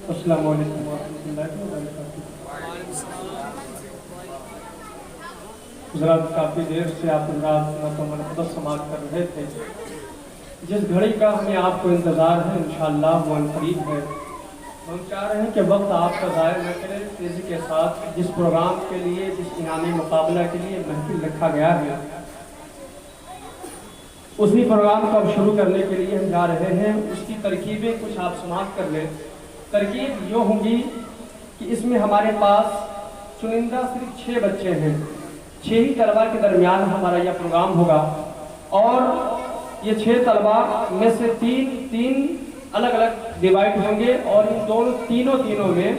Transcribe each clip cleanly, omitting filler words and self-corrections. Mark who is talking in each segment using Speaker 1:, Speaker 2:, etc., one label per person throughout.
Speaker 1: السلام علیکم ورحمۃ اللہ وبرکاتہ۔ حضرات کافی دیر سے آپ حضرات سنت و منقبت سماعت کر رہے تھے۔ جس گھڑی کا ہمیں آپ کو انتظار ہے انشاءاللہ وہ عنقریب ہے۔ ہم چاہ رہے ہیں کہ وقت آپ کا ضائع نہ کرے، تیزی کے ساتھ جس پروگرام کے لیے، جس انعامی مقابلہ کے لیے محفل رکھا گیا ہے، اسی پروگرام کو اب شروع کرنے کے لیے ہم جا رہے ہیں۔ اس کی ترکیبیں کچھ آپ سماعت کر لیں۔ ترکیب یہ ہوں گی کہ اس میں ہمارے پاس چنندہ صرف 6 بچے ہیں، 6 ہی طلباء کے درمیان ہمارا یہ پروگرام ہوگا، اور یہ 6 طلباء میں سے تین الگ الگ ڈیوائڈ ہوں گے، اور ان تینوں میں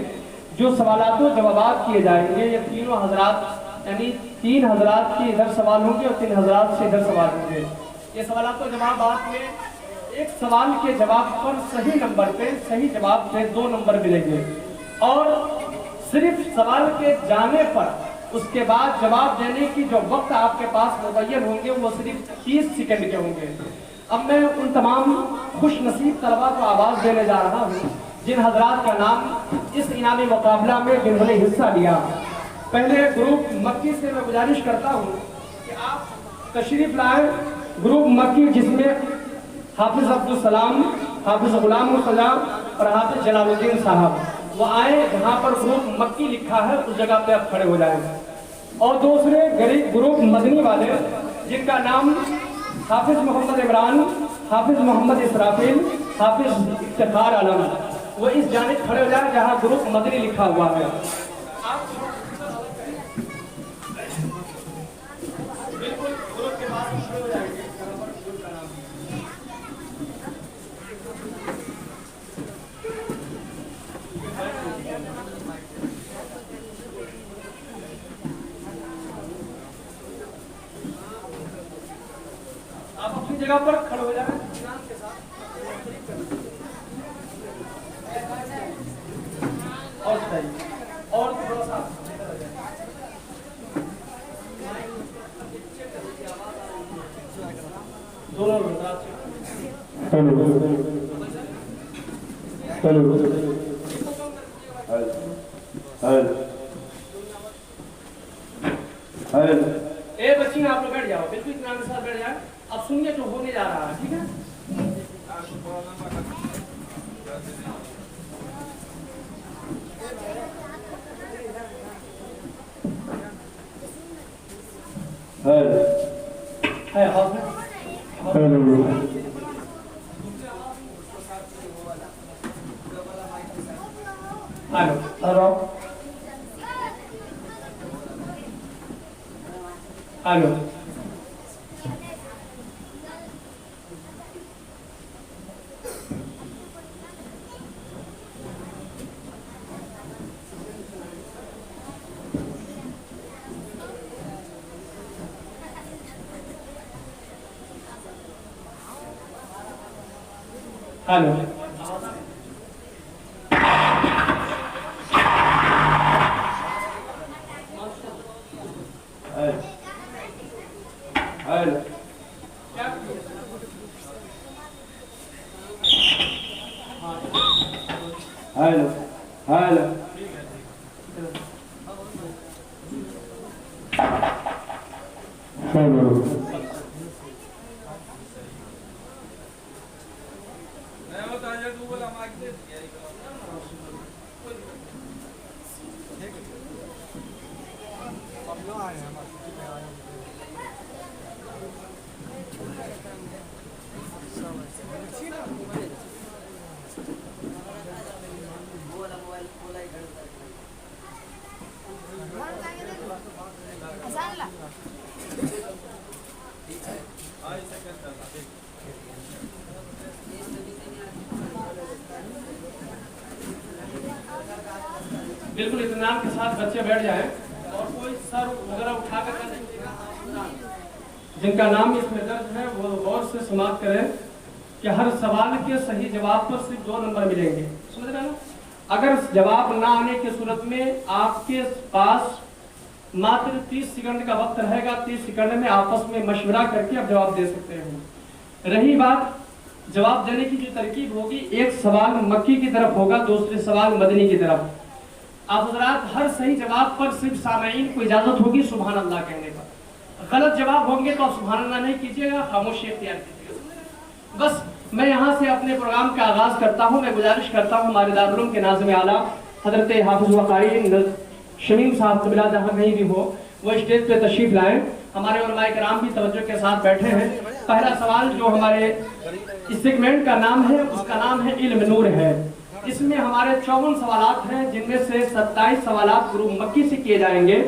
Speaker 1: جو سوالات و جوابات کیے جائیں گے، یہ تینوں حضرات یعنی 3 حضرات کے ادھر سوال ہوں گے اور 3 حضرات سے ادھر سوال ہوں گے۔ یہ سوالات و جوابات میں ایک سوال کے جواب پر صحیح نمبر پہ، صحیح جواب پہ 2 نمبر ملیں گے، اور صرف سوال کے جانے پر اس کے بعد جواب دینے کی جو وقت آپ کے پاس متعین ہوں گے وہ صرف 30 سیکنڈ کے ہوں گے۔ اب میں ان تمام خوش نصیب طلباء کو آواز دینے جا رہا ہوں جن حضرات کا نام اس انعامی مقابلہ میں جنہوں نے حصہ لیا۔ پہلے گروپ مکی سے میں گزارش کرتا ہوں کہ آپ تشریف لائیں۔ گروپ مکی جس میں حافظ عبدالسلام، حافظ غلام السلام اور حافظ جلال الدین صاحب، وہ آئیں جہاں پر گروپ مکی لکھا ہے اس جگہ پہ آپ کھڑے ہو جائیں۔ اور دوسرے گروپ مدنی والے جن کا نام حافظ محمد عمران، حافظ محمد اسرافیل، حافظ افتخار عالم، وہ اس جانب کھڑے ہو جائیں جہاں گروپ مدنی لکھا ہوا ہے۔ بالکل گروپ کے پاس کھڑے ہو جائیں گے۔ آپ اپنی جگہ پر کھڑے ہو جائیں کے ساتھ، اور صحیح اور تھوڑا سا دونوں اے بچی آپ لوگ بیٹھ جاؤ، بالکل اطمینان کے ساتھ بیٹھ جائیں۔ اب سنیے جو ہونے جا رہا ہے، ٹھیک ہے؟ ہلو ہلو بالکل اطمینان کے ساتھ بچے بیٹھ جائیں، اور کوئی سر وغیرہ اٹھا کر جن کا نام اس میں درج ہے وہ غور سے سماعت کریں کہ ہر سوال کے صحیح جواب پر صرف 2 نمبر ملیں گے۔ سمجھ رہے نا؟ اگر جواب نہ آنے کی صورت میں آپ کے پاس ماتر 30 سیکنڈ کا وقت رہے گا۔ 30 سیکنڈ میں آپس میں مشورہ کر کے آپ جواب دے سکتے ہیں۔ رہی بات जवाब देने की जो तरकीब होगी, एक सवाल मक्की की तरफ होगा, दूसरे सवाल मदनी की तरफ। आप हजरात हर सही जवाब पर सिर्फ सामईन को इजाजत होगी सुभान अल्लाह कहने पर। गलत जवाब होंगे तो आप सुभान अल्लाह नहीं कीजिएगा, खामोशी इख्तियार कीजिएगा। बस मैं यहाँ से अपने प्रोग्राम का आगाज करता हूँ। मैं गुजारिश करता हूँ हमारे दारुल उलूम के नाज़िम आला हजरत हाफिज व कारी शमीम साहब कबिला जहाँ कहीं भी हो वो स्टेज पे तशरीफ लाएं। हमारे उलमाए किराम भी तवज्जो के साथ बैठे हैं। पहला सवाल जो हमारे इस सेगमेंट का नाम है उसका नाम है इल्म नूर है। इसमें हमारे 54 सवालात हैं, जिनमें से 27 सवालात ग्रुप मक्की से किए जाएंगे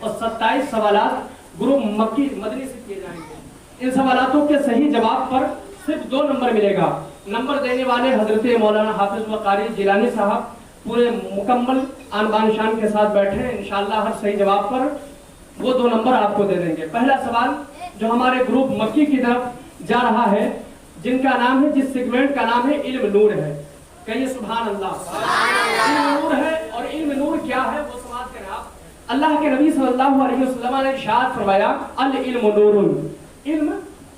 Speaker 1: और 27 सवालात ग्रुप मक्की मदनी से किए जाएंगे। इन सवालातों के सही जवाब पर सिर्फ 2 नंबर मिलेगा। नंबर देने वाले हजरत मौलाना हाफिज व कारी जिलानी साहब पूरे मुकम्मल आन बान शान के साथ बैठे हैं। इंशाअल्लाह हर सही जवाब पर वो 2 नंबर आपको दे देंगे। पहला सवाल जो हमारे ग्रुप मक्की की तरफ जा रहा है, जिनका नाम है, जिस सेगमेंट का नाम है इल्म नूर है। कहिए सुभान अल्लाह। इल्म नूर है, और इल्म नूर क्या है वो समाज करें आप। अल्लाह के नबी सल्लल्लाहु अलैहि वसल्लम ने इरशाद फरमाया, अल इल्म नूरुन, इल्म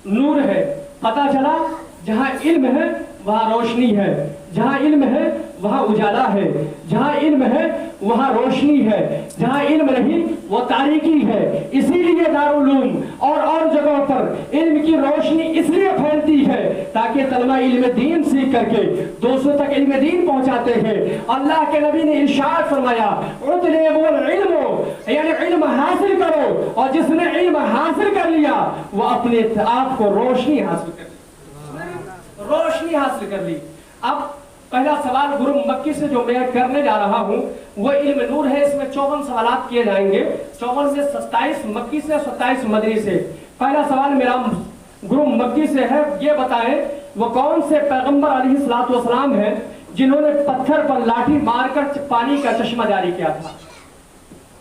Speaker 1: नूर है। पता चला जहाँ इल्म है वहाँ रोशनी है, जहाँ इल्म है वहाँ उजाला है, जहाँ इल्म है वहाँ रोशनी है, जहाँ इल्म नहीं वो तारीकी है। इसीलिए दारुल उलूम और जगहों पर इल्म की रोशनी इसलिए फैलती है ताकि तलबा इल्म दीन सीख करके दूसरों तक इल्म दीन पहुंचाते हैं। अल्लाह के नबी ने इरशाद फरमाया, उतलबुल इल्म, यानी इल्म हासिल करो, और जिसने इल्म हासिल कर लिया वो अपने आप को रोशनी हासिल कर ली, रोशनी हासिल कर ली। अब पहला सवाल गुरु मक्की से जो मैं करने जा रहा हूँ वो इल्म नूर है। इसमें 54 सवालात किए जाएंगे, 54 में 27 मक्की से 27 मदनी से। पहला सवाल मेरा गुरु मक्की से है, ये बताएं वो कौन से पैगंबर अलैहिस्सलातु वस्सलाम हैं जिन्होंने पत्थर पर लाठी मारकर पानी का चश्मा जारी किया था।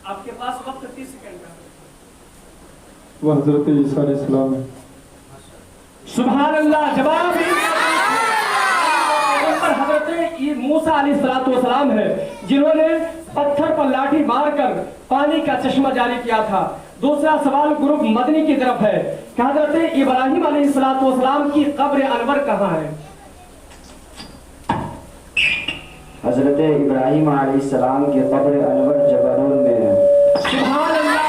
Speaker 1: आपके पास वक्त 30 सेकंड का।
Speaker 2: वो हजरत ईसा अलैहिस्सलाम है।
Speaker 1: सुभान अल्लाह। जवाब हजरत मूसा अलैहिस्सलातु वस्सलाम है जिन्होंने पत्थर पर लाठी मारकर पानी का चश्मा जारी किया था। दूसरा सवाल ग्रुप मदनी की तरफ है कि हजरत इब्राहिम अलैहिस्सलातु वस्सलाम की कब्र अनवर कहाँ है।
Speaker 3: हजरत इब्राहिम अलैहिस्सलाम की कब्र अनवर जबरून में है।
Speaker 1: सुभान अल्लाह।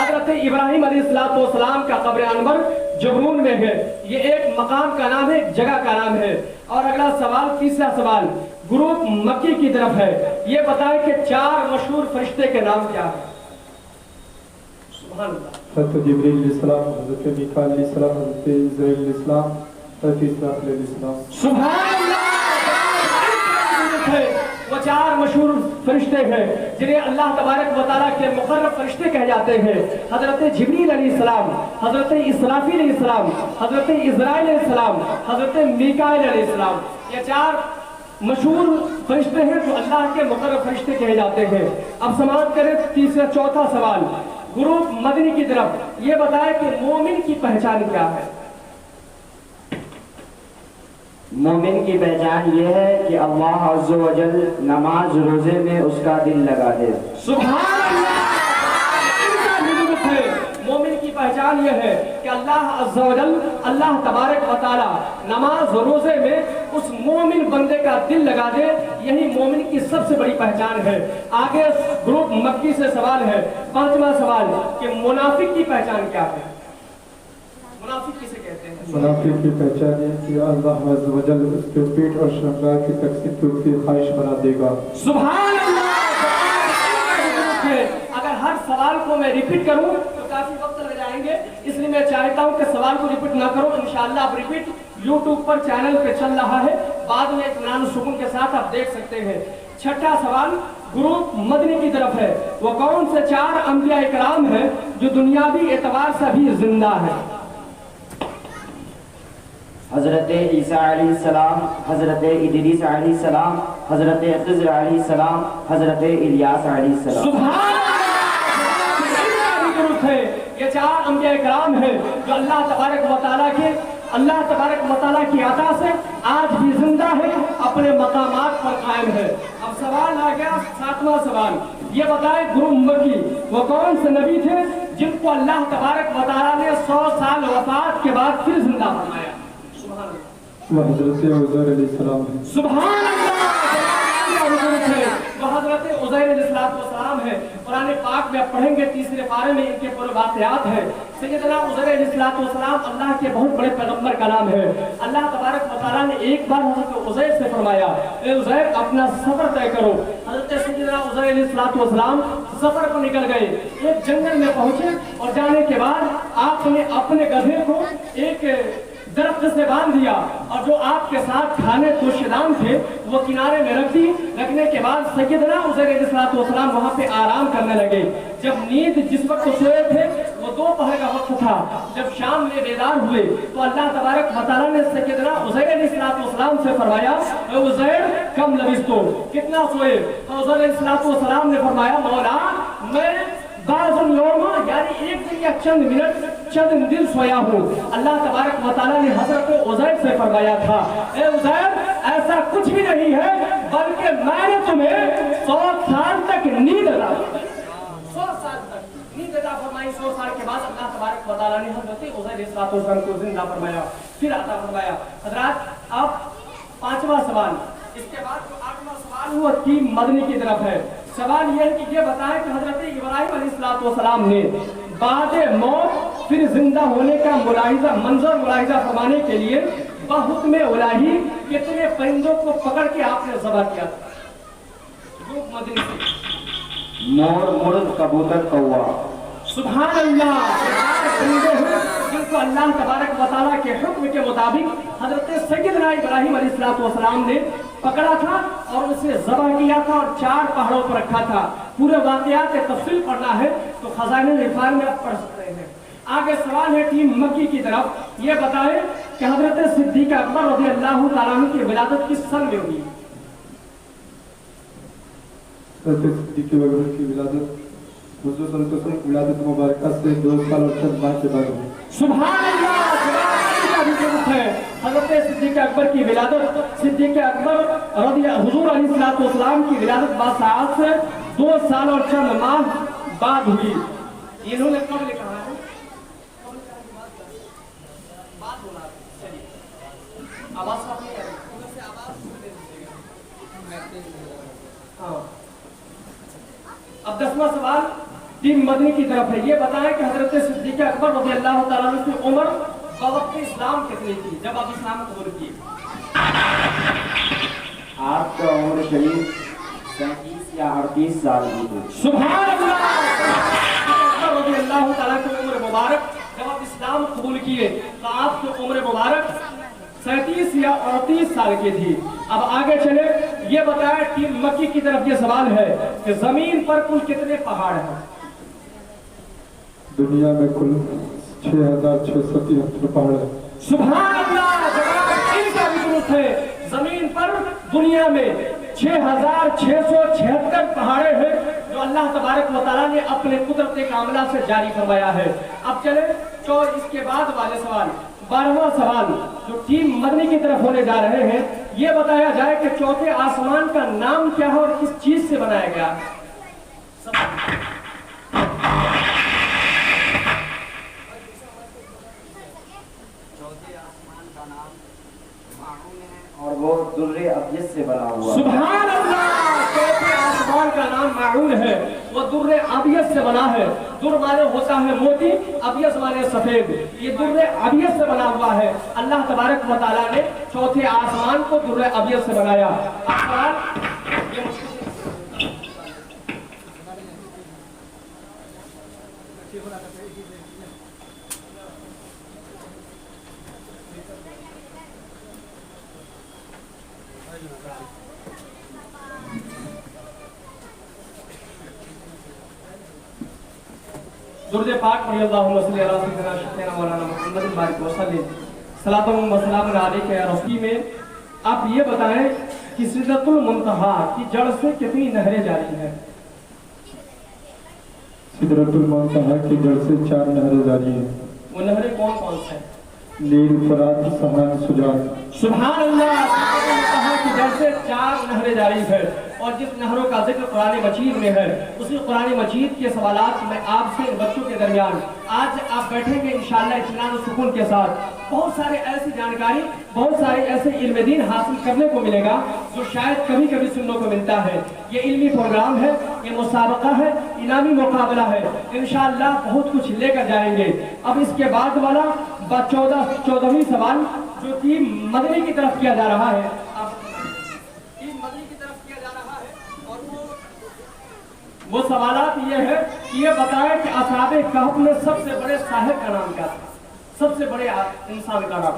Speaker 1: हजरत इब्राहिम अलैहिस्सलातु वस्सलाम का कब्र अनवर जबरून में है। ये एक मकाम का नाम है, एक जगह का नाम है। और अगला सवाल, तीसरा सवाल ग्रुप मक्की की तरफ है, ये बताएं कि 4 मशहूर फरिश्ते के नाम क्या है। सुभान अल्लाह।
Speaker 2: हज़रत जिब्रील अलैहिस्सलाम, हज़रत मीकाईल अलैहिस्सलाम, हज़रत इज़राईल अलैहिस्सलाम, हज़रत इस्राफील अलैहिस्सलाम।
Speaker 1: सुभान अल्लाह। वो 4 मशहूर फरिश्ते हैं जिन्हें अल्लाह तबारक व तआला के मुकर्रब फरिश्ते कहे जाते हैं। हजरत जिब्रील अलैहिस्सलाम, हजरत इस्राफील अलैहिस्सलाम, हजरत इज़राईल अलैहिस्सलाम, हजरत मीकाईल अलैहिस्सलाम। ये 4 मशहूर फरिश्ते हैं जो अल्लाह के मुकर्रब फरिश्ते कहे जाते हैं। अब समाप्त करें तीसरा चौथा सवाल ग्रुप मदनी की तरफ, ये बताए कि मोमिन की पहचान क्या है।
Speaker 3: मोमिन की पहचान ये है कि अल्लाह अज़्ज़ा व जल नमाज रोजे में उसका दिल लगा दे।
Speaker 1: सुभान अल्लाह। मोमिन की पहचान यह है कि अल्लाह अज़्ज़ा व जल, अल्लाह तबारक व तआला नमाज रोजे में उस मोमिन बंदे का दिल लगा दे। यही मोमिन की सबसे बड़ी पहचान है। आगे ग्रुप मक्की से सवाल है, 5वां सवाल कि मुनाफिक की पहचान क्या है। मुनाफिक किसे कहते हैं।
Speaker 2: मुनाफिक की पहचान है कि अल्लाह अज़्ज़ा व जल उसके पीठ और श्रृंगार की तकसीम की उसकी ख्वाहिश बना देगा।
Speaker 1: सुभान अल्लाह। अगर हर सवाल को मैं रिपीट करूं तो काफी वक्त लग जाएंगे, इसलिए मैं चाहता हूं कि सवाल को रिपीट ना करूं। इंशाअल्लाह आप रिपीट यूट्यूब पर चैनल पे चल रहा है, बाद में इत्मीनान सुकून के साथ आप देख सकते हैं। छठा सवाल ग्रुप मदनी की तरफ है, वो कौन से 4 अंबिया इकराम हैं जो दुनियावी एतबार से भी जिंदा है।
Speaker 3: हजरत ईसा अलैहिस्सलाम, हजरत इदरीस अलैहिस्सलाम, हजरत खिज़र अलैहिस्सलाम, हजरत इलियास अलैहिस्सलाम।
Speaker 1: सुभान अल्लाह। ये 4 अंबिया इकराम हैं जो अल्लाह तबारक व तआला की अता से आज भी जिंदा है, अपने मकामात पर कायम है। अब सवाल आ गया 7वां सवाल, ये बताए गुरु मक्की वो कौन से नबी थे जिनको अल्लाह तबारक व तआला ने 100 साल वफात के बाद फिर जिंदा फरमाया।
Speaker 2: वो हजरत उज़ैर अलैहिस्सलाम है।
Speaker 1: सुभान अल्लाह, वो हजरत उज़ैर अलैहिस्सलाम है। कुरान पाक में आप पढ़ेंगे तीसरे पारे में इनके पूरे वाक़यात है। सैयदना उज़ैर अलैहिस्सलाम अल्लाह के बहुत बड़े पैगंबर का नाम है। अल्लाह तबारक व तआला ने एक बार हजरत उज़ैर से फरमाया, ए उज़ैर अपना सफर तय करो। हजरत सैयदना उज़ैर अलैहिस्सलाम सफर पर निकल गए, एक जंगल में पहुंचे और जाने के बाद आपने अपने गधे को एक दरख्त से बांध दिया और जो आपके साथ खाने तोशदान थे वो किनारे में रख दी। रखने के बाद सैयदना उज़ैर अलैहिस्सलाम वहां पे आराम करने लगे। जब नींद जिस वक्त सोए थे वो दोपहर का वक्त था। जब शाम में बेदार हुए तो अल्लाह तबारक व तआला ने सैयदना उज़ैर अलैहिस्सलाम से फरमाया, उज़ैर कम लबिस्तो, कितना सोए? तो उज़ैर अलैहिस्सलाम ने फरमाया, मौला मैं बाज़ुल यौम, यानी एक दिन या चंद मिनट चंद दिन सोया हूँ। अल्लाह तबारक व तआला ने हजरत उज़ैर से फरमाया था, ए उज़ैर ऐसा कुछ भी नहीं है, बल्कि मैंने तुम्हें 100 साल तक नींद अता फरमाई। 100 साल तक नींद अता फरमाई। 100 साल के बाद अल्लाह तबारक व तआला ने हजरत उज़ैर अलैहिस्सलाम को जिंदा फरमाया, फिर अता फरमाया। हजरात अब 5वां सवाल, इसके बाद जो 8वां सवाल हुआ टीम मदनी की तरफ है। सवाल यह है कि ये बताएं कि हजरत इब्राहिम अलैहिस्सलाम ने बाद मौत फिर जिंदा होने का मंजर मुलाहिजा फरमाने के लिए बहुत में उलाही कितने परिंदों को पकड़ के आपने ज़बह किया था? ग्रुप मदनी से
Speaker 3: मोर, मुर्ग, कबूतर, कौवा।
Speaker 1: सुभान अल्लाह, परिंदे हैं जिनको अल्लाह तबारक व तआला के हुक्म के मुताबिक हजरत सैयदना इब्राहिम अलैहिस्सलाम ने पकड़ा था और उसे ज़बह किया था और 4 पहाड़ों पर रखा था। पूरे वाक़यात के तफसील पढ़ना है तो खजाने रिफान में आप पढ़ सकते हैं। आगे सवाल है टीम मक्की की तरफ, ये बताएं कि हजरत सिद्दीक़ अकबर रज़ियल्लाहु तआला अन्हु की विलादत किस सन में हुई?
Speaker 2: हजरत सिद्दीक़ अकबर की विलादत हुज़ूर सल्लल्लाहु अलैहि वसल्लम की विलादत मुबारका से 2 साल और चंद माह के बाद हुई।
Speaker 1: सुभान अल्लाह, हजरत सिद्दीक़ अकबर की विलादत, सिद्दीक़ अकबर हुज़ूर अलैहिस्सलाम की विलादत बासात से 2 साल और चंद माह बाद हुई। इन्होंने कब लिखा है? बात बोला। चलिए आवाज हाँ। अब 10वां सवाल टीम मदनी की तरफ है। ये बताएं कि हजरत सिद्दीक़ अकबर रज़ियल्लाहु तआला अन्हु की उम्र वक्त इस्लाम कितनी थी जब आप इस्लाम कबूल किए?
Speaker 3: आपका उम्र करीब 37 या 38 साल की थी।
Speaker 1: सुभान अल्लाह, अकबर रज़ियल्लाहु तआला की उम्र मुबारक जब आप इस्लाम कबूल किए तो आपकी उम्र मुबारक 37 या 38 साल की थी। अब आगे चले, ये बताया टीम मक्की की तरफ ये सवाल है कि जमीन पर कुल कितने पहाड़ हैं?
Speaker 2: दुनिया में कुल 6673 पहाड़ है।
Speaker 1: सुभान अल्लाह, इनका भी दुरुस्त है। जमीन पर दुनिया में 6676 पहाड़े हैं जो अल्लाह तबारक व तआला ने अपने कुदरत कामिला से जारी फरमाया है। अब चले तो इसके बाद वाले सवाल, 12वां सवाल जो टीम मदनी की तरफ होने जा रहे हैं, ये बताया जाए कि चौथे आसमान का नाम क्या है और किस चीज से बनाया गया?
Speaker 3: और वो दुर्रे अब्यस से बना हुआ।
Speaker 1: सुभान अल्लाह, चौथे आसमान का नाम माऊन है, वो दुर्रे अबियस से बना है। दुर माने होता है मोती, अबियस माने सफेद। ये दुर्रे अबियस से बना हुआ है। अल्लाह तबारक व तआला ने चौथे आसमान को दुर्रे अबियस से बनाया। दुरूद पाक पढ़िए, अल्लाहुम्मा सल्ली अला सय्यिदिना मौलाना मुहम्मद बारिक वसल्लम सलातुम व सलामुन अलैका या रसूली में आप ये बताएं कि सिदरतुल मुंतहा की जड़ से कितनी नहरें जारी हैं?
Speaker 2: सिदरतुल मुंतहा की जड़ से 4 नहरें जारी हैं।
Speaker 1: वो नहरें कौन कौन से हैं?
Speaker 2: नील, फरात, सहान, सुजान।
Speaker 1: सुभान अल्लाह, कि जैसे 4 नहरें जारी है और जिस नहरों का जिक्र कुरान मजीद में है, उसी कुरान मजीद के सवालात में आपसे इन बच्चों के दरमियान आज आप बैठेंगे इंशाअल्लाह इत्मीनान और सुकून के साथ। बहुत सारे ऐसी जानकारी, बहुत सारे ऐसे इल्म दीन हासिल करने को मिलेगा जो शायद कभी कभी सुनने को मिलता है। ये इल्मी प्रोग्राम है, ये मुसाबका है, इनामी मुकाबला है। इंशाअल्लाह बहुत कुछ लेकर जाएंगे। अब इसके बाद वाला 14वीं सवाल जो कि मदनी की तरफ किया जा रहा है, मदनी की तरफ किया जा रहा है और वो सवालात ये है कि ये बताएं कि असहाबे कहफ में सबसे बड़े साहिब का नाम क्या था, सबसे बड़े इंसान का नाम।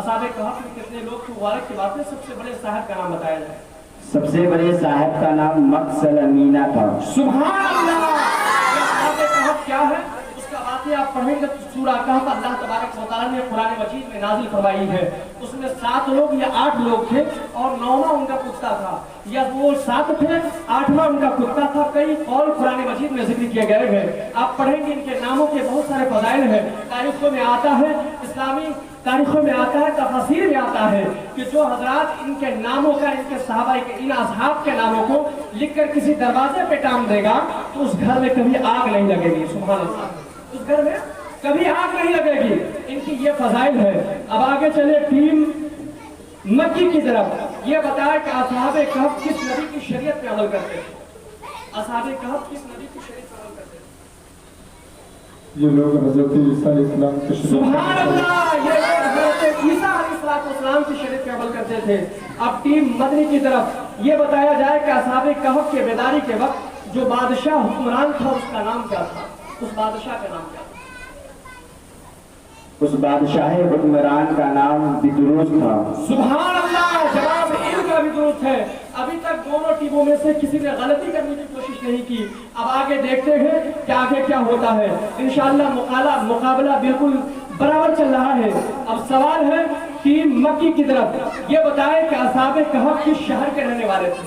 Speaker 1: असहाबे कहफ में कितने लोग थे, मुबारक की बात है, सबसे बड़े साहिब का नाम बताया जाए।
Speaker 3: सबसे बड़े साहिब का नाम मक्सल अमीना था।
Speaker 1: सुभान अल्लाह। असहाबे कहफ क्या है उसका वाक़या आप पढ़ेंगे तो सूरा कहफ अल्लाह तबारक व तआला ने कुरान मजीद में नाजिल फरमाई है। उसमें 7 लोग या 8 लोग थे और 9वां उनका कुत्ता था, या वो 7 थे 8वां उनका कुत्ता था। कई कौल कुरान मजीद में जिक्र किए गए हैं। आप पढ़ेंगे इनके नामों के बहुत सारे फजाइल हैं। तारीखों में आता है, इस्लामी तारीखों में आता है, तफसीर में आता है कि जो हजरात इनके नामों का, इनके सहाबा के, इन असहाब के नामों को लिखकर किसी दरवाजे पे टांग देगा तो उस घर में कभी आग नहीं लगेगी। सुभान अल्लाह, उस घर में कभी आग नहीं लगेगी। इनकी ये फजाइल है। अब आगे चले टीम मक्की की तरफ। ये बताया कि असहाबे कहफ किस नबी की शरीयत पे अमल करते थे। असहाबे कहफ किस नबी की शरीयत पे अमल करते थे?
Speaker 2: ये लोग हजरत ईसा अलैहिस्सलाम की शरीयत।
Speaker 1: सुभान अल्लाह, ये लोग हजरत ईसा अलैहिस्सलाम की शरीयत पे अमल करते थे। अब टीम मदनी की तरफ ये बताया जाए कि असहाबे कहफ के बेदारी के वक्त जो बादशाह हुक्मरान था उसका नाम क्या था, उस बादशाह का नाम क्या था?
Speaker 3: उस बादशाह हुक्मरान का नाम बिदरूस था।
Speaker 1: सुभान अल्लाह, जवाब इनका भी दुरुस्त है। अभी तक दोनों टीमों में से किसी ने गलती करने की कोशिश नहीं की। अब आगे देखते हैं कि आगे क्या होता है। इंशाअल्लाह मुकाबला बिल्कुल बराबर चल रहा है। अब सवाल है टीम मक्की की तरफ। ये बताए कि असहाबे कहफ किस शहर के रहने वाले थे?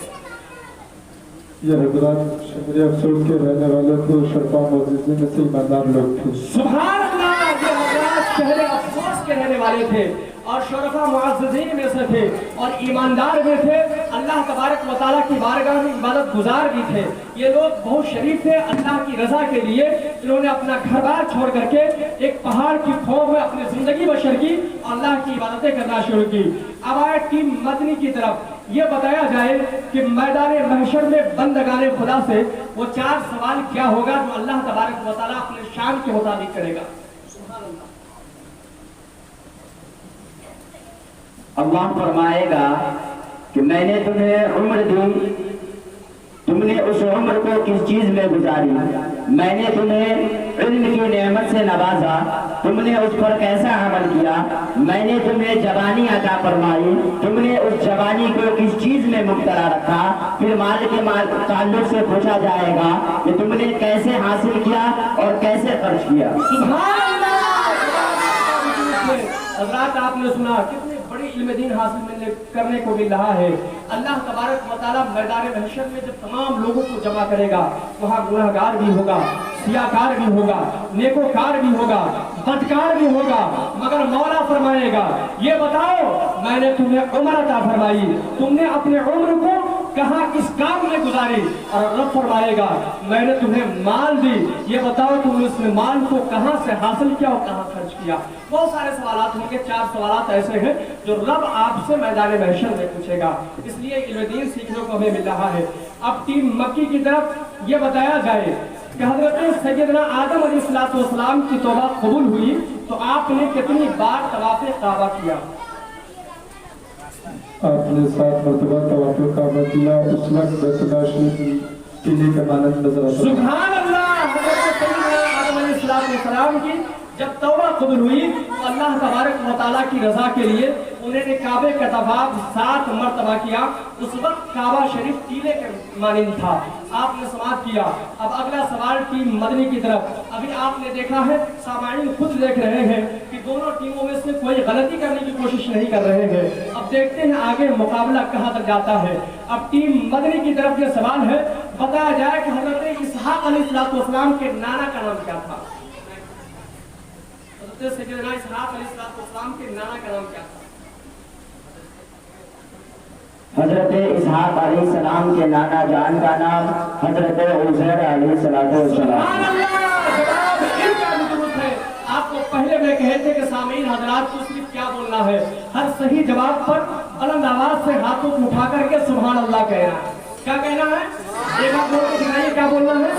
Speaker 2: ये हजरत शहर अफसोस के रहने वाले थे, शरफा मस्जिद में से ईमानदार लोग थे।
Speaker 1: सुभान अल्लाह, ये हजरत शहर अफसोस के रहने वाले थे और शरफा मुअज़्ज़ज़ीन में से थे और ईमानदार में थे। अल्लाह तबारक व तआला की बारगाह में इबादत गुजार भी थे। ये लोग बहुत शरीफ थे। अल्लाह की रजा के लिए इन्होंने अपना घर बार छोड़ करके एक पहाड़ की खौफ में अपनी जिंदगी बशर की, अल्लाह की इबादतें करना शुरू की। अब आए टीम मदनी की तरफ। ये बताया जाए कि मैदान महशर में बंदगाने खुदा से वो 4 सवाल क्या होगा जो अल्लाह तबारक व तआला अपने शान के मुताबिक करेगा।
Speaker 3: अल्लाह फरमाएगा कि मैंने तुम्हें उम्र दी, तुमने उस उम्र को किस चीज में गुजारी। मैंने तुम्हें इल्म की नेमत से नवाजा, तुमने उस पर कैसा अमल किया। मैंने तुम्हें जवानी अता फरमाई, तुमने उस जवानी को किस चीज में मुब्तला रखा। फिर माल के ताल्लुक से पूछा जाएगा कि तुमने कैसे हासिल किया और कैसे खर्च किया।
Speaker 1: हज़रात, आपने सुना कितनी बड़ी इल्म दीन हासिल करने को मिल रहा है। अल्लाह तबारक व तआला मैदान महशर में जब तमाम लोगों को जमा करेगा, वहाँ गुनहगार भी होगा, सियाकार भी होगा, नेकोकार भी होगा, बदकार भी होगा, मगर मौला फरमाएगा ये बताओ मैंने तुम्हें उम्र अता फरमाई, तुमने अपने उम्र को कहाँ किस काम में गुजारी। और रब फरमाएगा मैंने तुम्हें माल दी, ये बताओ तुमने उसने माल को कहाँ से हासिल किया और कहाँ खर्च किया। बहुत सारे सवालात होंगे। 4 सवालात ऐसे हैं जो रब आपसे मैदान महशर में पूछेगा। इसलिए इल्म दीन सीखने को हमें मिल रहा है। अब टीम मक्की की तरफ ये बताया जाए कि हजरत सैयदना आदम अलैहिस्सलाम की तौबा कबूल हुई तो आपने कितनी बार तवाफ़े काबा किया?
Speaker 2: आपने 7 मरतबा तवाफ़े काबा किया। उस वक्त बैतुल्लाह शरीफ टीले के मानंद नजर आता है।
Speaker 1: सुभान अल्लाह, हजरत सैयदना आदम अलैहिस्सलाम की जब तौबा कबूल हुई तो अल्लाह तबारक व तआला की रजा के लिए उन्होंने काबे का तवाफ 7 मरतबा किया। उस वक्त काबा शरीफ टीले के मानिंद था। आपने समाप्त किया। अब अगला सवाल टीम मदनी की तरफ। अभी आपने देखा है, सामाईन खुद देख रहे हैं कि दोनों टीमों में से कोई गलती करने की कोशिश नहीं कर रहे हैं। अब देखते हैं आगे मुकाबला कहाँ तक जाता है। अब टीम मदनी की तरफ ये सवाल है, बताया जाए कि हजरत इसहाक अलैहिस्सलाम के नाना का नाम क्या था? सैयदना इसहाक अलैहिस्सलाम के नाना का नाम क्या था?
Speaker 3: حضرت اسحاق علیہ السلام کے نانا جان کا نام حضرت عزیر علیہ السلام۔
Speaker 1: آپ کو پہلے میں کہے تھے کہ سامعین حضرات کو صرف کیا بولنا ہے، ہر صحیح جواب پر بلند آواز سے ہاتھوں کو اٹھا کر کے سبحان اللہ کہنا ہے۔ کیا کہنا ہے؟ ایک بار بول کے دکھائیے کیا بولنا ہے۔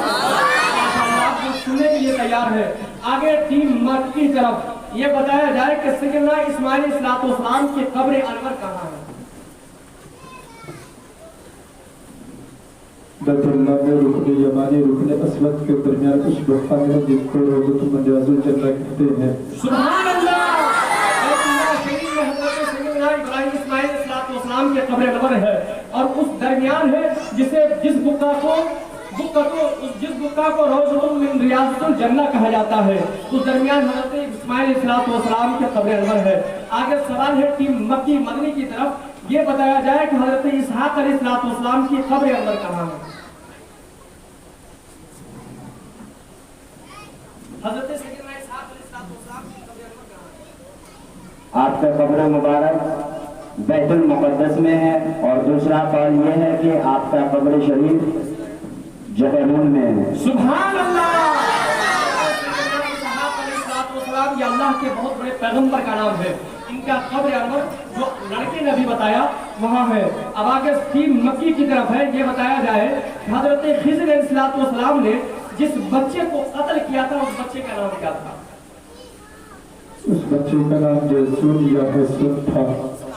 Speaker 1: آپ کو سننے کے لیے تیار ہے۔ آگے ٹیم مکہ کی طرف یہ بتایا جائے کہ سیدنا اسماعیل علیہ السلام کی قبر انور کہاں ہے؟
Speaker 2: بیت اللہ میں رکن یمانی رکن اسود کے درمیان کچھ بقا ہے جس کو روضۃ مجاز الجنہ کہتے ہیں۔
Speaker 1: سبحان اللہ۔ بیت اللہ شریف میں حضرت سیدنا ابراہیم اسماعیل علیہ السلام کی قبر انور ہے اور اس درمیان ہے جس بقا کو روضۃ من ریاض الجنہ کہا جاتا ہے، اس درمیان حضرت اسماعیل علیہ السلام کی قبر انور ہے۔ آگے سوال ہے ٹیم مکی مدنی کی طرف، یہ بتایا جائے کہ حضرت اسحاق علیہ السلام کی قبر انور کہاں ہے؟ حضرت سیدنا اسحاق علیہ السلام کی قبر انور کہاں ہے؟
Speaker 3: آپ کا قبر مبارک بیت المقدس میں ہے، اور دوسرا قول یہ ہے کہ آپ کا قبر شریف جہنم میں ہے۔
Speaker 1: سبحان اللہ۔ یہ اللہ کے بہت بڑے پیغمبر کا نام ہے، ان کا قبر انور جو لڑکے نے بھی بتایا وہاں ہے۔ اب آگے ٹیم مکی کی طرف ہے، یہ بتایا جائے کہ حضرت خضر علیہ السلام نے جس بچے کو قتل کیا تھا اس بچے کا نام کیا تھا؟
Speaker 2: اس بچے کا نام جیسون یا حسن تھا۔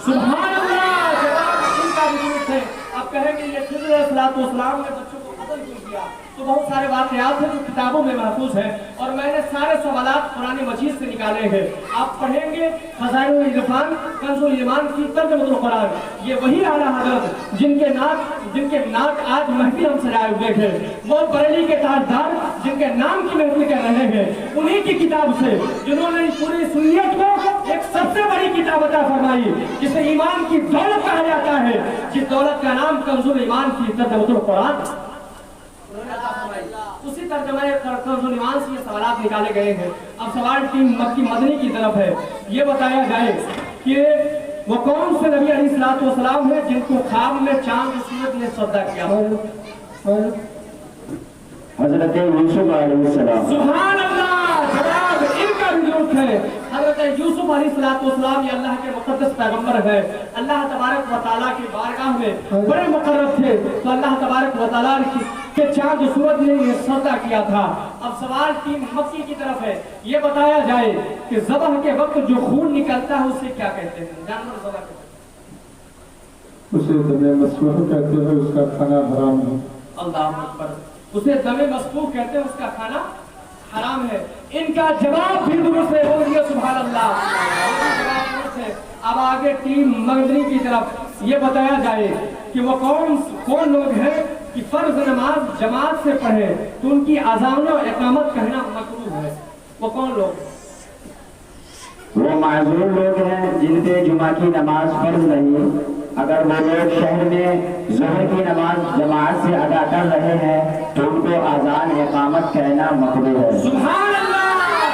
Speaker 1: سبحان اللہ۔ جواب ان کا بھی درست ہے۔ اب کہیں کہ یہ خضر علیہ السلام نے بچوں کو قتل کیوں کیا، تو بہت سارے واقعات ہیں جو کتابوں میں محفوظ ہیں، اور میں نے سارے سوالات قرآن مجید سے نکالے ہیں۔ آپ پڑھیں گے خزائن العرفان کنز الایمان کی ترجمۃ القرآن، یہ وہی اعلیٰ حضرت جن کے ناک آج محفل ہم سجائے ہوئے ہیں، وہ بریلی کے تاجدار جن کے نام کی محفل کر رہے ہیں، انہی کی کتاب سے جنہوں نے پوری سنیت کو ایک سب سے بڑی کتاب عطا فرمائی جسے ایمان کی دولت کہا جاتا ہے، جس دولت کا نام کنز الایمان کی ترجمۃ القرآن، اسی ترجمہ کنز الایمان سے یہ سوالات نکالے گئے ہیں۔ اب سوال ٹیم مکی مدنی کی طرف ہے، یہ بتایا جائے کہ وہ کون سے نبی علیہ السلام ہیں جن کو خواب میں چاند سورج نے سجدہ کیا؟
Speaker 3: حضرت یوسف علیہ السلام۔
Speaker 1: سبحان اللہ۔ جواب ان کا بھی درست ہے۔ حضرت یوسف علیہ السلام یہ اللہ کے مقدس پیغمبر ہے، اللہ تبارک و تعالیٰ کی بارگاہ میں بڑے مقرب تھے، تو اللہ تبارک و تعالیٰ کہ چاند سورج نے یہ سجدہ کیا تھا۔ اب سوال ٹیم مکی کی طرف ہے، یہ بتایا جائے کہ ذبح کے وقت جو خون نکلتا ہے اسے کیا کہتے ہیں؟ جانور ذبح کرتے ہیں
Speaker 2: اسے دم مسفوح کہتے ہیں، اس کا کھانا حرام ہے۔
Speaker 1: اللہ اکبر۔ اسے دم مسفوح کہتے ہیں، اس کا کھانا حرام ہے۔ ان کا جواب بھی درست ہے، بولیے سبحان اللہ۔ جواب درست ہے۔ اب آگے ٹیم مدنی کی طرف یہ بتایا جائے کہ وہ کون لوگ ہیں کہ فرض نماز جماعت سے پڑھے تو ان کی اذان و اقامت کہنا مکروہ ہے؟ وہ کون لوگ؟
Speaker 3: وہ معذور لوگ ہیں جن پہ جمعہ کی نماز فرض نہیں، اگر وہ لوگ شہر میں ظہر کی نماز جماعت سے ادا کر رہے ہیں تو ان کو اذان اقامت کہنا مکروہ ہے۔
Speaker 1: سبحان اللہ۔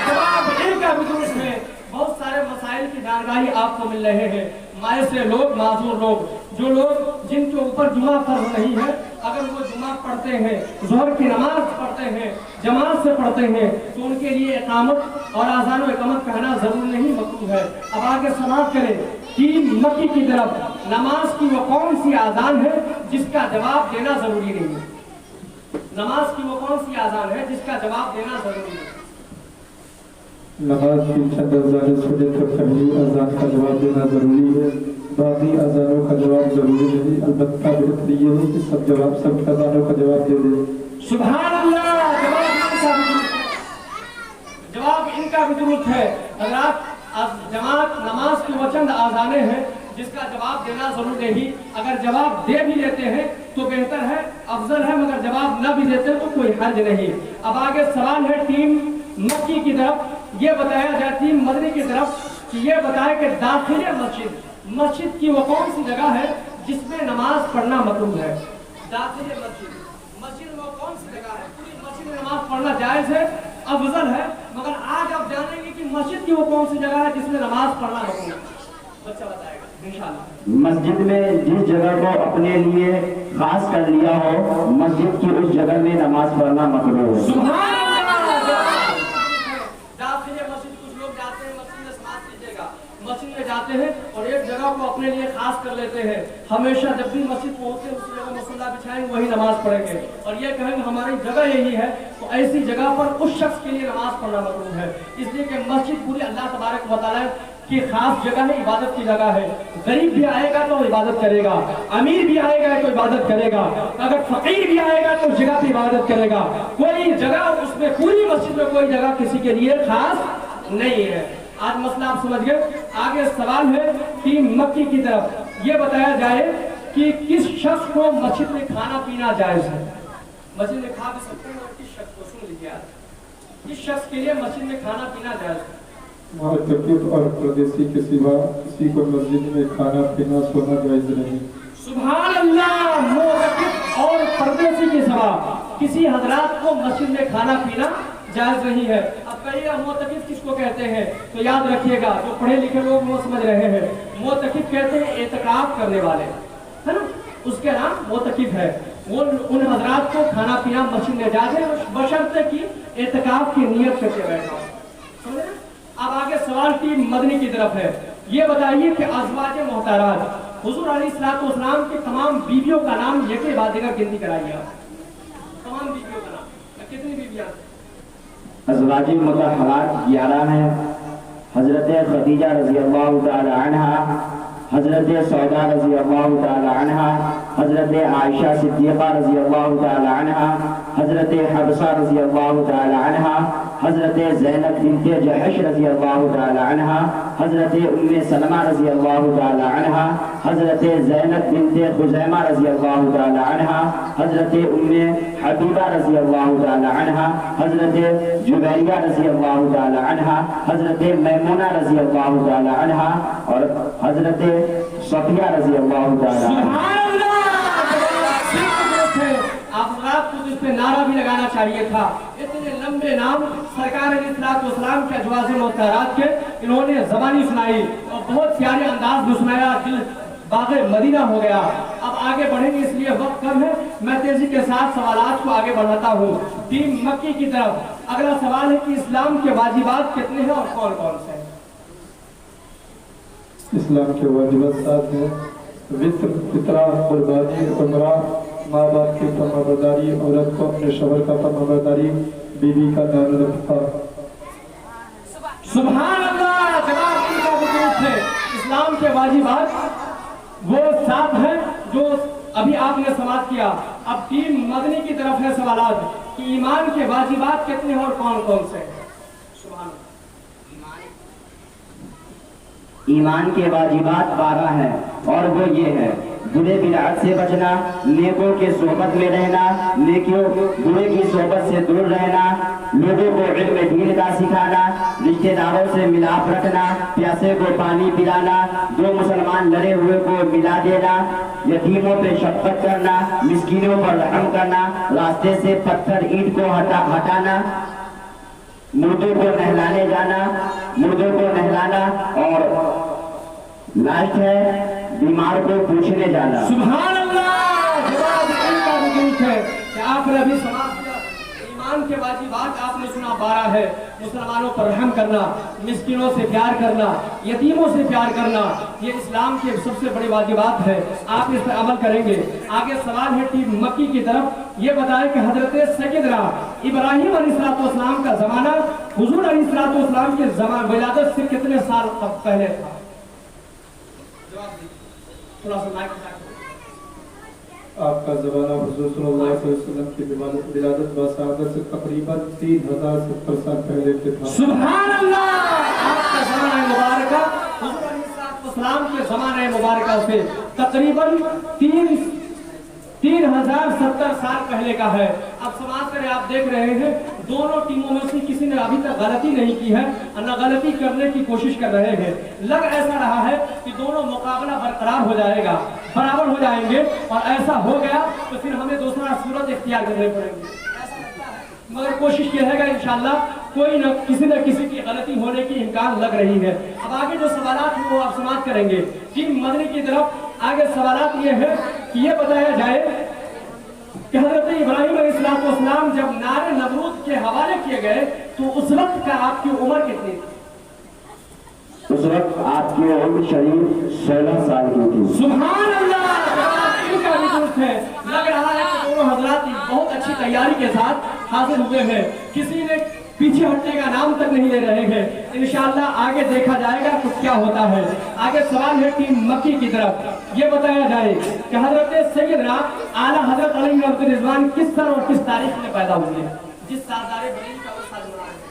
Speaker 1: جواب ان کا بھی درست ہے۔ بہت سارے مسائل کی جانکاری آپ کو مل رہے ہیں۔ مائسے لوگ، معذور لوگ، جو لوگ جن کے اوپر جمعہ فرض نہیں ہے، اگر وہ جمعہ پڑھتے ہیں، ظہر کی نماز پڑھتے ہیں، جماعت سے پڑھتے ہیں، تو ان کے لیے اقامت اور اذان و اقامت کہنا ضروری نہیں، مکروہ ہے۔ اب آگے سماعت کریں ٹیم مکی کی طرف، نماز کی وہ کون سی اذان ہے جس کا جواب دینا ضروری نہیں ہے؟ نماز کی وہ کون سی اذان ہے جس کا جواب دینا ضروری نہیں ہے؟
Speaker 2: نماز کی چند اذانیں سنیں تو پہلی اذان کا جواب دینا ضروری ہے، باقی اذانوں کا جواب ضروری نہیں، البتہ بہتر یہ ہے کہ سب اذانوں کا جواب دے دیں۔
Speaker 1: سبحان اللہ۔ جواب ان کا بھی درست ہے۔ حضرات جماعت نماز کی وہ چند اذانیں ہیں جس کا جواب دینا ضرور نہیں، اگر جواب دے بھی لیتے ہیں تو بہتر ہے، افضل ہے، مگر جواب نہ بھی دیتے تو کوئی حرج نہیں۔ اب آگے سوال ہے ٹیم مکی کی طرف، یہ بتایا جائے ٹیم مدنی کی طرف کہ یہ بتائے کہ داخل مسجد کی وہ کون سی جگہ ہے جس میں نماز پڑھنا مکروہ ہے؟ داخل مسجد وہ کون سی جگہ ہے؟ پوری مسجد میں نماز پڑھنا جائز ہے، افضل ہے، مگر آج آپ جانیں گے کہ مسجد کی وہ کون سی جگہ ہے جس میں نماز پڑھنا مکروہ ہے؟ بچہ بتائے گا۔ इंशाअल्लाह।
Speaker 3: مسجد میں جس جگہ کو اپنے لیے خاص کر لیا ہو مسجد کی اس جگہ میں نماز پڑھنا مکروہ ہے۔
Speaker 1: سبحان اللہ۔ داخل مسجد کچھ لوگ جاتے ہیں، مسجد میں سماعت کیجیے گا، مسجد میں جاتے ہیں اور ایک جگہ کو اپنے لیے خاص کر لیتے ہیں، ہمیشہ جب بھی مسجد پہنچتے ہیں اس جگہ مصلی بچھائیں گے وہی نماز پڑھیں گے اور یہ کہیں گے ہماری جگہ یہی ہے، تو ایسی جگہ پر اس شخص کے لیے نماز پڑھنا مکروہ ہے، اس لیے کہ مسجد پوری اللہ تبارک و تعالیٰ کی خاص جگہ ہے، عبادت کی جگہ ہے۔ غریب بھی آئے گا تو عبادت کرے گا، امیر بھی آئے گا تو عبادت کرے گا، اگر فقیر بھی آئے گا تو اس جگہ پہ عبادت کرے گا، کوئی جگہ اس میں پوری مسجد میں کوئی جگہ کسی کے لیے خاص نہیں ہے۔ آج مسئلہ آپ سمجھ گئے۔ آگے سوال ہے ٹیم مکی کی طرف، یہ بتایا جائے کہ کس شخص کو مسجد میں کھانا پینا جائز ہے؟ مسجد میں کھا بھی سکتے ہیں اور کس شخص کو، سن لیجیے آج، کس شخص کے لیے مسجد میں کھانا پینا جائز ہے؟
Speaker 2: معتکف اور پردیسی کے سوا کسی کو مسجد میں کھانا پینا سونا جائز نہیں۔
Speaker 1: سبحان اللہ۔ معتکف اور پردیسی کے سوا کسی حضرات کو مسجد میں کھانا پینا جائز نہیں ہے۔ اب کہیے گا معتکف کس کو کہتے ہیں، تو یاد رکھیے گا، جو پڑھے لکھے لوگ وہ سمجھ رہے ہیں، معتکف کہتے ہیں اعتکاف کرنے والے، ہے نا، اس کے نام معتکف ہے۔ وہ ان حضرات کو کھانا پینا مسجد میں جائز ہے بشرطے کہ اعتکاف کی نیت کرتے بیٹھا ہو۔ سمجھے؟ اب آگے سوال ٹیم مدنی کی طرف ہے، یہ بتائیے کہ ازواج محترمات حضور علیہ الصلوۃ والسلام کی تمام بیویوں کا نام یہ کہ بعد کا گنتی کرائیے آپ، تمام بیویوں کا نام کتنی بیویاں؟
Speaker 3: ازواج مطہرات 11 ہیں، حضرت خدیجہ رضی اللہ تعالی عنہا، حضرت سودا رضی اللہ تعالی عنہا، حضرت عائشہ صدیقہ رضی اللہ تعالی عنہا، حضرت حفصہ رضی اللہ تعالی عنہا، حضرت زینب بنت جحش رضی اللہ تعالی عنہا، حضرت ام سلمہ رضی اللہ تعالی عنہا، حضرت زینب بنت خزیمہ رضی اللہ تعالی عنہا، حضرت ام حبیبہ رضی اللہ تعالی عنہا، حضرت جبیریہ رضی اللہ تعالی عنہا، حضرت میمونہ رضی اللہ تعالی عنہا اور حضرت صفیہ رضی اللہ تعالی عنہا۔
Speaker 1: سبحان اللہ۔ آپ رات کو اس پہ نعرہ بھی لگانا چاہیے تھا، اتنے لمبے نام سرکار علیہ الصلوۃ والسلام کے ازواج مطہرات کے انہوں نے زبانی سنائی اور بہت پیارے انداز میں سنایا، دل باغ مدینہ ہو گیا۔ اب آگے بڑھیں گے اس لیے وقت کم ہے، میں تیزی کے ساتھ سوالات کو آگے بڑھاتا ہوں ٹیم مکی کی طرف۔ اگلا سوال ہے کہ اسلام کے واجبات کتنے ہیں اور کون کون سے ہیں؟
Speaker 2: اسلام کے واجبات 7 ہیں، وطر، فطرہ، قربانی، عمرہ، ماں باپ کی فرمانبرداری، عورت کو اپنے شوہر کا فرمانبرداری، بیوی کا دارالفقار۔
Speaker 1: سبحان اللہ۔ جناب ان کا وجود ہے، اسلام کے واجبات وہ 7 ہیں جو ابھی آپ نے سماعت کیا۔ اب ٹیم مدنی کی طرف ہے سوالات کہ ایمان کے واجبات کتنے ہیں اور کون کون سے ہیں؟ سبحان اللہ۔
Speaker 3: ایمان کے واجبات 12 ہیں اور وہ یہ ہے: برے بدعات سے بچنا، نیکوں کے صحبت میں رہنا، نیکیوں برے کی صحبت سے دور رہنا، لوگوں کو علم دین کا سکھانا، رشتہ داروں سے ملاپ رکھنا، پیاسے کو پانی پلانا، دو مسلمان لڑے ہوئے کو ملا دینا، یتیموں پہ شفقت کرنا، مسکینوں پر رحم کرنا، راستے سے پتھر اینٹ کو ہٹانا، مردوں کو نہلانے جانا، مردوں کو نہلانا، اور لاسٹ ہے بیمار کو پوچھنے جانا۔
Speaker 1: سبحان اللہ۔ جواب ان کا وجود ہے کہ آپ نے ابھی سماعت کیا، ایمان کے واجبات آپ نے سنا 12 ہے، مسلمانوں پر رحم کرنا، مسکینوں سے پیار کرنا، یتیموں سے پیار کرنا، یہ اسلام کے سب سے بڑے واجبات ہیں، آپ اس پر عمل کریں گے۔ آگے سوال ہے ٹیم مکی کی طرف، یہ بتائیں کہ حضرت سیدنا ابراہیم علیہ السلام کا زمانہ حضور علیہ السلام کے ولادت سے کتنے سال پہلے تھا؟ تھوڑا سا مائک
Speaker 2: آپ کا زمانہ حضور صلی اللہ علیہ وسلم کی ولادت باسعادت سے تقریباً 3070 سال پہلے کے تھا۔
Speaker 1: سبحان اللہ۔ آپ کا زمانہ مبارکہ حضور علیہ السلام کے زمانہ مبارکہ سے تقریباً 3070 سال پہلے کا ہے۔ اب سماعت کریں، آپ دیکھ رہے ہیں دونوں ٹیموں میں سے کسی نے ابھی تک غلطی نہیں کی ہے اور نہ غلطی کرنے کی کوشش کر رہے ہیں۔ لگ ایسا رہا ہے کہ دونوں مقابلہ برقرار ہو جائے گا، برابر ہو جائیں گے، اور ایسا ہو گیا تو پھر ہمیں دوسرا صورت اختیار کرنے پڑیں گے، ایسا لگتا ہے۔ مگر کوشش یہ ہے گا انشاءاللہ कोई न किसी की गलती होने की इम्कान लग रही है। अब आगे जो सवालात हैं वो आप समाप्त करेंगे। टीम मदनी की तरफ आगे सवालात ये है कि ये बताया जाए कि हजरत इब्राहिम अलैहिस्सलाम जब नारे नमरूद के हवाले किए गए तो उस वक्त का आपकी उम्र कितनी थी?
Speaker 3: उस वक्त आपकी उम्र शरीफ 16 साल की थी।
Speaker 1: सुभान अल्लाह, इनका भी दुरुस्त है। लग रहा है कि दोनों हजरात बहुत अच्छी तैयारी के साथ हाजिर हुए हैं, किसी ने पीछे हटने का नाम तक नहीं ले रहे हैं। इंशाअल्लाह आगे देखा जाएगा तो क्या होता है। आगे सवाल है टीम मक्की की तरफ, ये बताया जाए कि हजरत सैयदना आला हजरत अली अब्दुल रिजवान किस सन और किस तारीख में पैदा हुए? जिस सालदारे बरेली का वो साल मुराद है,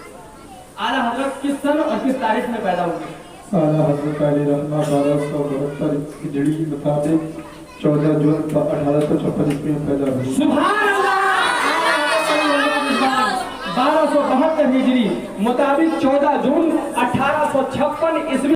Speaker 1: आला हजरत किस सन और किस तारीख में पैदा हुए?
Speaker 2: आला हजरत अली रहमा 1272 हिजरी के मुताबिक 14 जून 1856 ईस्वी में पैदा हुए।
Speaker 1: सुभान अल्लाह, 1272 हिजरी मुताबिक 14 जून 1856 ईस्वी